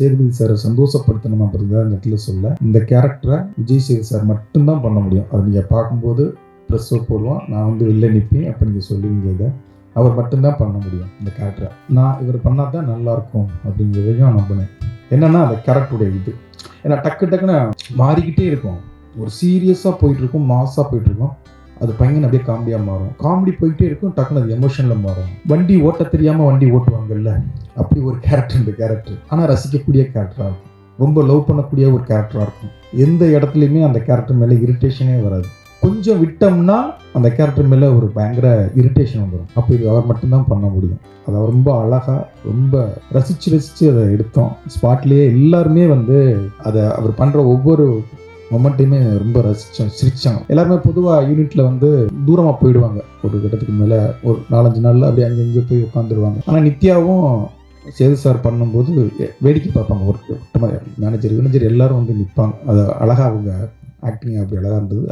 சேதுபதி சாரை சந்தோஷப்படுத்தணும் அப்படிங்கிறத அந்த இடத்துல சொல்ல, இந்த கேரக்டரை விஜய் சேது சார் மட்டும்தான் பண்ண முடியும். அதை நீங்கள் பார்க்கும்போது ப்ரெஸ் போடுவோம், நான் வந்து வெளில நிற்பேன் அப்போ நீங்கள் சொல்லுவீங்க. இதை அவர் மட்டும்தான் பண்ண முடியும் இந்த கேரக்டரை. நான் இவர் பண்ணால் தான் நல்லாயிருக்கும் அப்படிங்கிறதையும் நம்பினேன். என்னென்னா அந்த கேரக்டருடைய இது ஏன்னா டக்குன்னு மாறிக்கிட்டே இருக்கும். ஒரு சீரியஸாக போயிட்டுருக்கும், மாஸாக போயிட்டுருக்கும், அது பையன் அப்படியே காமெடியாக மாறும். காமெடி போயிட்டே இருக்கும், டக்குன்னு அது எமோஷனில் மாறும். வண்டி ஓட்ட தெரியாமல் வண்டி ஓட்டுவாங்கல்ல, அப்படி ஒரு கேரக்டர் இந்த கேரக்டர். ஆனால் ரசிக்கக்கூடிய கேரக்டராக இருக்கும், ரொம்ப லவ் பண்ணக்கூடிய ஒரு கேரக்டராக இருக்கும். எந்த இடத்துலையுமே அந்த கேரக்டர் மேலே இரிட்டேஷனே வராது. கொஞ்சம் விட்டோம்னா அந்த கேரக்டர் மேலே ஒரு பயங்கர இரிட்டேஷன் வந்துடும். அப்போ இது அவர் மட்டும்தான் பண்ண முடியும். அதை ரொம்ப அழகாக ரொம்ப ரசித்து அதை எடுத்தோம். ஸ்பாட்லேயே எல்லாருமே வந்து அதை அவர் பண்ணுற ஒவ்வொரு மொமெண்ட்டையுமே ரொம்ப சிரிச்சாங்க. எல்லாருமே பொதுவாக யூனிட்டில் வந்து தூரமாக போயிடுவாங்க. ஒரு இடத்துக்கு மேலே ஒரு 4-5 நாளில் அப்படியே அங்கே போய் உட்காந்துருவாங்க. ஆனால் நித்யாவும் சேது சார் பண்ணும்போது வேடிக்கை பார்ப்பாங்க. ஒரு மேனேஜர் எல்லாரும் வந்து நிற்பாங்க. அதை அழகாக அவங்க ஆக்டிங் அப்படி அழகாக இருந்தது.